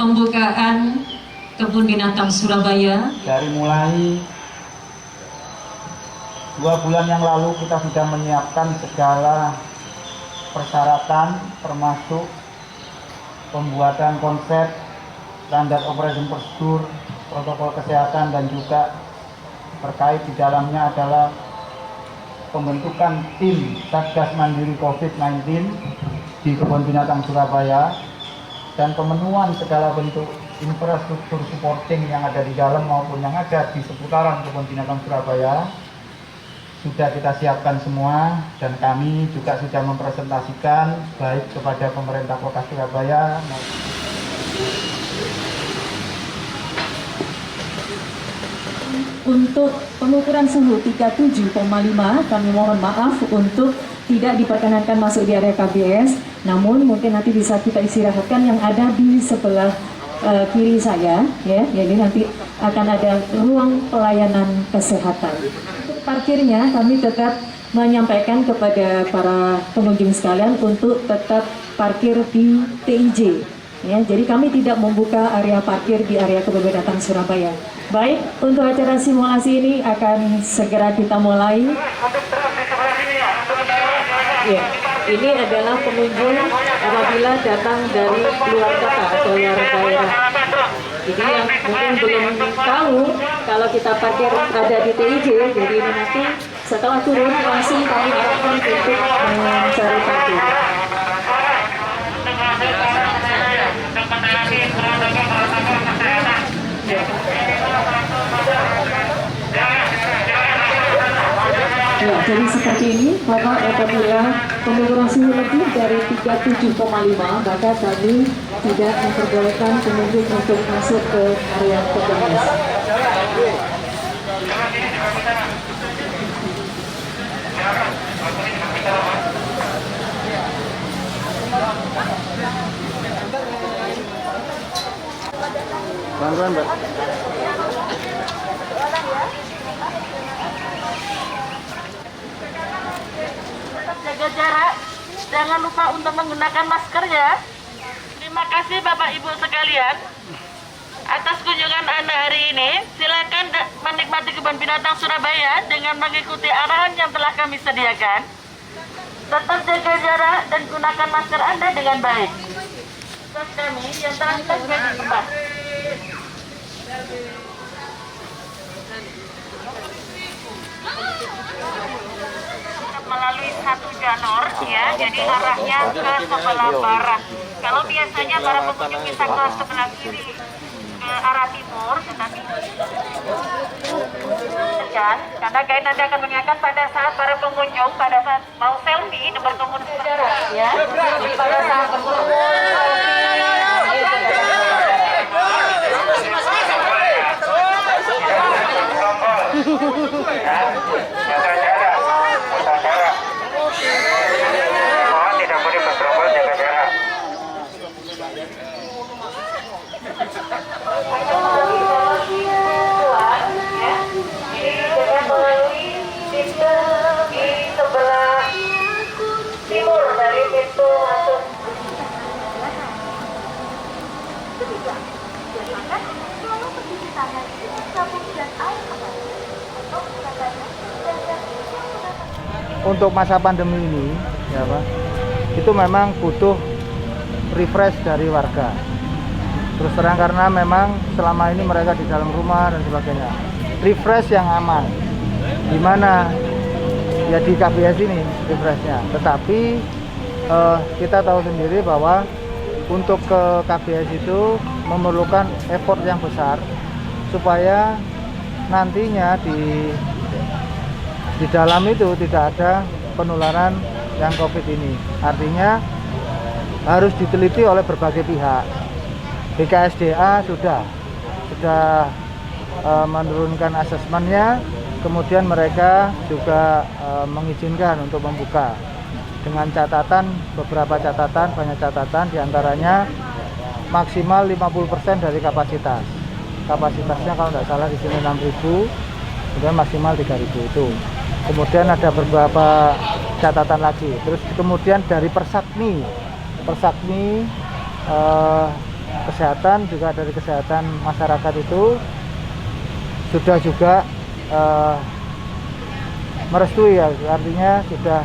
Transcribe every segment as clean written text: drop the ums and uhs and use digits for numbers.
pembukaan Kebun Binatang Surabaya. Dari mulai 2 bulan yang lalu kita sudah menyiapkan segala persyaratan termasuk pembuatan konsep, standar operation prosedur, protokol kesehatan, dan juga terkait di dalamnya adalah pembentukan tim Satgas Mandiri COVID-19 di Kebun Binatang Surabaya dan pemenuhan segala bentuk infrastruktur supporting yang ada di dalam maupun yang ada di seputaran Kebun Binatang Surabaya sudah kita siapkan semua, dan kami juga sudah mempresentasikan baik kepada pemerintah Kota Surabaya Untuk pengukuran suhu 37,5, kami mohon maaf untuk tidak diperkenankan masuk di area KBS, namun mungkin nanti bisa kita istirahatkan yang ada di sebelah kiri saya, ya. Jadi nanti akan ada ruang pelayanan kesehatan. Untuk parkirnya kami tetap menyampaikan kepada para pengunjung sekalian untuk tetap parkir di TIJ. Ya, jadi kami tidak membuka area parkir di area Kebun Binatang Surabaya. Baik, untuk acara simulasi ini akan segera kita mulai. Ya, ini adalah pengunjung apabila datang dari luar kota atau luar daerah. Jadi yang mungkin belum tahu kalau kita parkir ada di TIJ, jadi ini nanti setelah turun langsung kami arahkan untuk mencari parkir. Ya, jadi seperti ini, Bapak, apabila pengukuran suhu lebih dari 37,5, maka kami tidak memperbolehkan pengunjung untuk masuk ke area PBS. Pelan-pelan, Mbak. Jaga jarak, jangan lupa untuk menggunakan masker ya. Terima kasih Bapak Ibu sekalian atas kunjungan Anda hari ini. Silakan menikmati Kebun Binatang Surabaya dengan mengikuti arahan yang telah kami sediakan. Tetap jaga jarak dan gunakan masker Anda dengan baik. Tugas kami yang telah kita sudah ditambah. Melalui satu jalur ya, jadi arahnya ke sebelah barat. Kalau biasanya para pengunjung bisa ke sebelah kiri ke arah timur, tetapi karena guide nanti akan mengingatkan pada saat para pengunjung pada saat mau selfie berkerumun sejarah ya, jadi pada saat berkerumun mohon tidak boleh berkerumun, jaga jarak. di sebelah timur dari pintu masuk. Untuk masa pandemi ini, ya Pak, itu memang butuh refresh dari warga. Terus terang karena memang selama ini mereka di dalam rumah dan sebagainya. Refresh yang aman, di mana ya di KBS ini refreshnya. Tetapi kita tahu sendiri bahwa untuk ke KBS itu memerlukan effort yang besar supaya nantinya di dalam itu tidak ada penularan yang COVID ini. Artinya harus diteliti oleh berbagai pihak. BKSDA sudah menurunkan asesmennya, kemudian mereka juga mengizinkan untuk membuka dengan catatan, beberapa catatan, banyak catatan, diantaranya maksimal 50% dari kapasitas. Kapasitasnya kalau tidak salah di sini 6.000, kemudian maksimal 3.000 itu. Kemudian ada beberapa catatan lagi. Terus kemudian dari Persakmi kesehatan juga dari kesehatan masyarakat itu sudah juga merestui ya, artinya sudah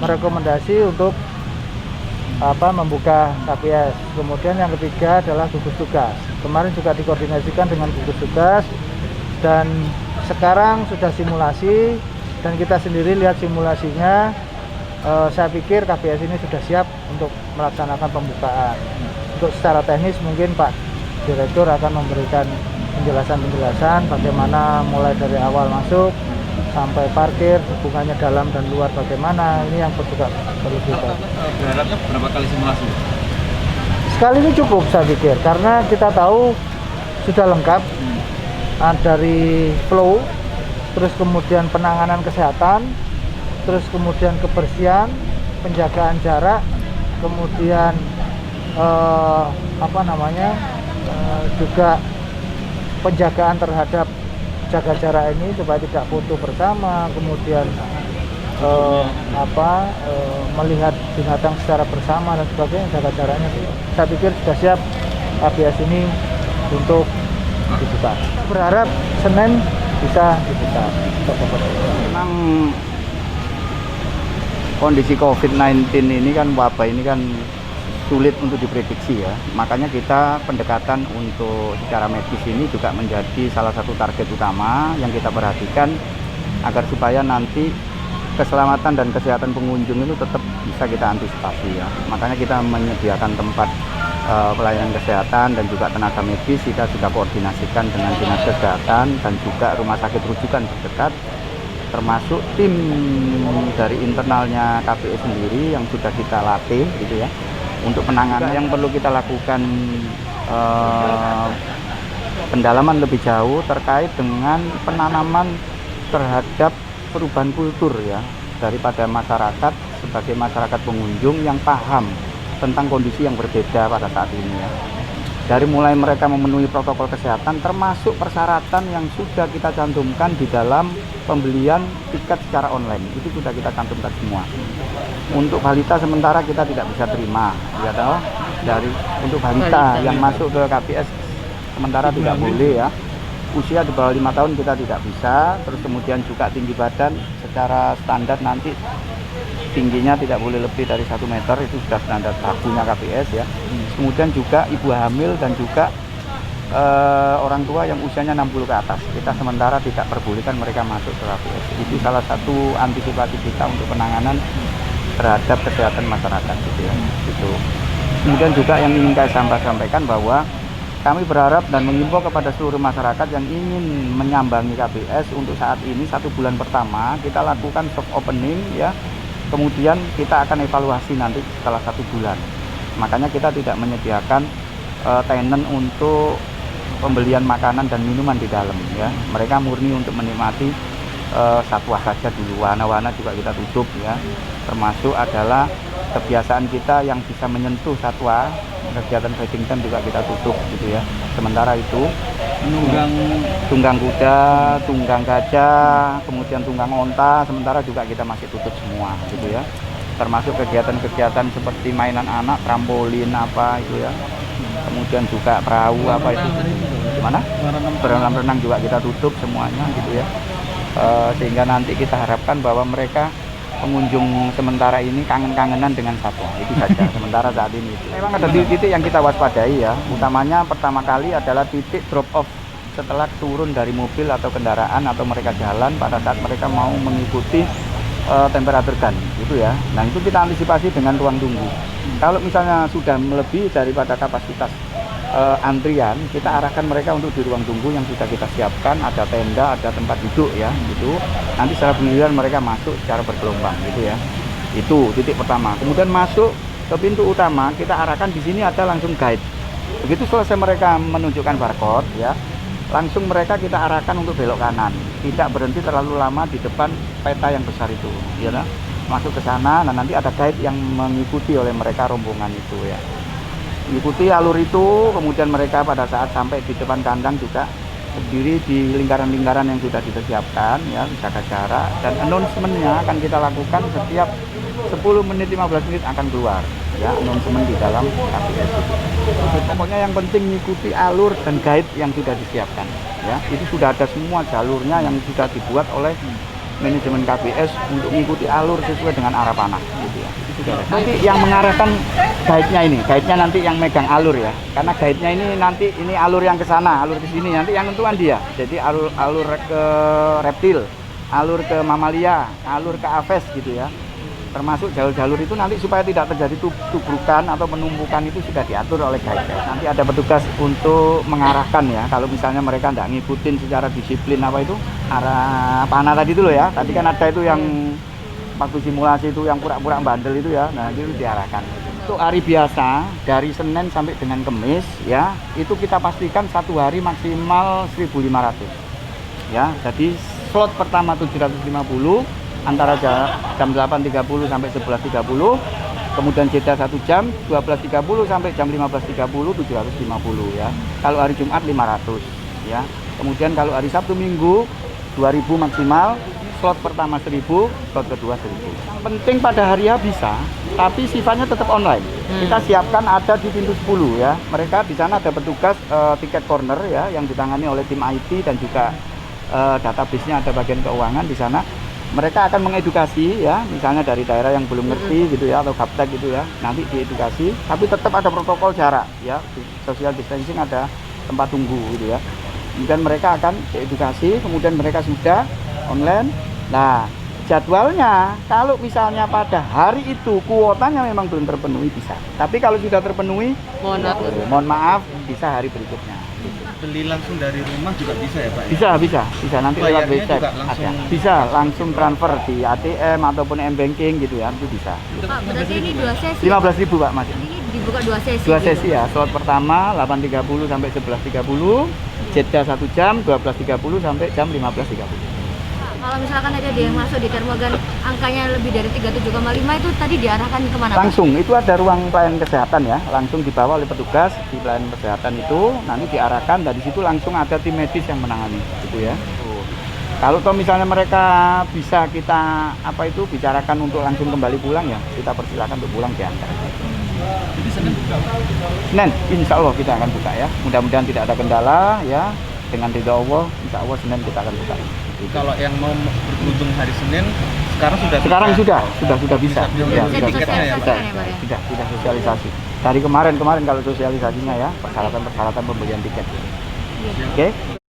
merekomendasi untuk membuka KPS. Kemudian yang ketiga adalah gugus tugas. Kemarin juga dikoordinasikan dengan gugus tugas dan sekarang sudah simulasi dan kita sendiri lihat simulasinya. Saya pikir KPS ini sudah siap untuk melaksanakan pembukaan. Untuk secara teknis mungkin Pak Direktur akan memberikan penjelasan bagaimana mulai dari awal masuk sampai parkir, hubungannya dalam dan luar bagaimana, ini yang juga perlu kita. Berharapnya berapa kali simulasi? Sekali ini cukup saya pikir, karena kita tahu sudah lengkap dari flow, terus kemudian penanganan kesehatan, terus kemudian kebersihan, penjagaan jarak, kemudian juga penjagaan terhadap jaga jarak ini supaya tidak foto bersama, kemudian melihat binatang secara bersama dan sebagainya, jaga jaraknya. Saya pikir sudah siap KPS ini untuk dibuka. Berharap Senin bisa dibuka. Memang kondisi COVID-19 ini kan, wabah ini kan sulit untuk diprediksi ya. Makanya kita pendekatan untuk secara medis ini juga menjadi salah satu target utama yang kita perhatikan agar supaya nanti keselamatan dan kesehatan pengunjung itu tetap bisa kita antisipasi ya. Makanya kita menyediakan tempat pelayanan kesehatan dan juga tenaga medis. Kita sudah koordinasikan dengan dinas kesehatan dan juga rumah sakit rujukan terdekat, termasuk tim dari internalnya KPS sendiri yang sudah kita latih gitu ya, untuk penanganan. Yang perlu kita lakukan pendalaman lebih jauh terkait dengan penanaman terhadap perubahan kultur ya, daripada masyarakat sebagai masyarakat pengunjung yang paham tentang kondisi yang berbeda pada saat ini ya. Dari mulai mereka memenuhi protokol kesehatan, termasuk persyaratan yang sudah kita cantumkan di dalam pembelian tiket secara online, itu sudah kita cantumkan semua. Untuk balita sementara kita tidak bisa terima, ya tahu. Untuk balita yang masuk ke KPS sementara tidak boleh ya. Usia di bawah 5 tahun kita tidak bisa. Terus kemudian juga tinggi badan secara standar nanti tingginya tidak boleh lebih dari 1 meter, itu sudah standar bakunya KPS ya. Kemudian juga ibu hamil dan juga orang tua yang usianya 60 ke atas, kita sementara tidak perbolehkan mereka masuk ke KPS. Itu salah satu antisipasi kita untuk penanganan terhadap kesehatan masyarakat gitu ya. Gitu. Kemudian juga yang ingin saya sampaikan bahwa kami berharap dan mengimbau kepada seluruh masyarakat yang ingin menyambangi KPS untuk saat ini 1 bulan pertama kita lakukan soft opening ya. Kemudian kita akan evaluasi nanti setelah 1 bulan. Makanya kita tidak menyediakan tenant untuk pembelian makanan dan minuman di dalam ya. Mereka murni untuk menikmati satwa saja dulu. Wahana-wahana juga kita tutup ya. Termasuk adalah kebiasaan kita yang bisa menyentuh satwa, kegiatan feeding time juga kita tutup gitu ya. Sementara itu tunggang kuda, tunggang gajah, kemudian tunggang onta, sementara juga kita masih tutup semua gitu ya. Termasuk kegiatan-kegiatan seperti mainan anak, trampolin apa itu ya. Kemudian juga perahu apa itu, gimana? Berenang-renang juga kita tutup semuanya gitu ya. Sehingga nanti kita harapkan bahwa mereka pengunjung sementara ini kangen-kangenan dengan satwa, itu saja sementara saat ini. Memang ada titik yang kita waspadai ya, utamanya pertama kali adalah titik drop off setelah turun dari mobil atau kendaraan atau mereka jalan pada saat mereka mau mengikuti temperatur gun gitu ya. Nah itu kita antisipasi dengan ruang tunggu. Kalau misalnya sudah melebihi daripada kapasitas antrian, kita arahkan mereka untuk di ruang tunggu yang sudah kita siapkan, ada tenda, ada tempat duduk ya gitu. Nanti secara giliran mereka masuk secara bergelombang gitu ya. Itu titik pertama. Kemudian masuk ke pintu utama, kita arahkan di sini ada langsung guide. Begitu selesai mereka menunjukkan barcode ya, langsung mereka kita arahkan untuk belok kanan. Tidak berhenti terlalu lama di depan peta yang besar itu ya. Masuk ke sana, nah nanti ada guide yang mengikuti oleh mereka rombongan itu ya. Ikuti alur itu, kemudian mereka pada saat sampai di depan kandang juga berdiri di lingkaran-lingkaran yang sudah disiapkan ya, jaga jarak, dan announcement-nya akan kita lakukan setiap 10 menit 15 menit akan keluar. ya, announcement di dalam KPS. Pokoknya yang penting mengikuti alur dan guide yang sudah disiapkan, ya. Itu sudah ada semua jalurnya yang sudah dibuat oleh manajemen KPS untuk mengikuti alur sesuai dengan arah panah, gitu ya. Itu sudah ada. Nanti yang mengarahkan guide-nya nanti yang megang alur ya, karena guide-nya ini nanti ini alur yang ke sana, alur ke sini, nanti yang tentukan dia. Jadi alur ke reptil, alur ke mamalia, alur ke aves gitu ya. Termasuk jalur-jalur itu nanti supaya tidak terjadi tubrukan atau penumpukan itu sudah diatur oleh guide. Nanti ada petugas untuk mengarahkan ya. Kalau misalnya mereka tidak ngikutin secara disiplin apa itu arah panah tadi itu loh ya. Tadi kan ada itu yang waktu simulasi itu yang pura-pura bandel itu ya. Nah itu diarahkan. Untuk hari biasa dari Senin sampai dengan Kamis ya itu kita pastikan satu hari maksimal 1.500 ya. Jadi slot pertama 750 antara jam 8.30 sampai 11.30, kemudian jeda 1 jam 12.30 sampai jam 15.30 750 ya. Kalau hari Jumat 500 ya. Kemudian kalau hari Sabtu Minggu 2.000 maksimal, slot pertama 1.000, slot kedua 1.000. Penting pada hari H bisa, tapi sifatnya tetap online. Kita siapkan ada di pintu 10 ya. Mereka di sana ada petugas tiket corner ya yang ditangani oleh tim IT dan juga database-nya ada bagian keuangan di sana. Mereka akan mengedukasi ya, misalnya dari daerah yang belum ngerti gitu ya atau gaptek gitu ya, nanti diedukasi, tapi tetap ada protokol jarak ya, social distancing, ada tempat tunggu gitu ya. Kemudian mereka akan diedukasi, kemudian mereka sudah online. Nah, jadwalnya kalau misalnya pada hari itu kuotanya memang belum terpenuhi bisa, tapi kalau sudah terpenuhi, mohon maaf bisa hari berikutnya. Beli langsung dari rumah juga bisa ya Pak? Bisa nanti lewat Bayarnya website juga langsung- ada. Bisa langsung transfer di ATM ataupun M-Banking gitu ya, itu bisa. Pak, berarti ini 2 sesi. 15.000 Pak Mas. Ini dibuka 2 sesi. Dua gitu. sesi ya, slot pertama 8.30 sampai 11.30, jeda 1 jam 12.30 sampai jam 15.30. Kalau misalkan ada yang masuk di termogan angkanya lebih dari 37,5 itu tadi diarahkan kemana? Pak? Langsung itu ada ruang pelayanan kesehatan ya, langsung dibawa oleh petugas di pelayanan kesehatan itu, nanti diarahkan dari situ langsung ada tim medis yang menangani gitu ya. Kalau toh misalnya mereka bisa kita bicarakan untuk langsung kembali pulang ya, kita persilakan untuk pulang diantar. Jadi Senin buka? Senin, insya Allah kita akan buka ya. Mudah-mudahan tidak ada kendala ya. Dengan ridha Allah, insya Allah Senin kita akan buka. Kalau yang mau berkunjung hari Senin, sekarang sudah Sekarang bisa? sudah bisa. Bisa Ya, Jadi tiketnya ya, Pak? sosialisasikan ya, Pak, ya? sudah sosialisasi. Dari kemarin kalau sosialisasinya ya, persyaratan pembelian tiket. Oke.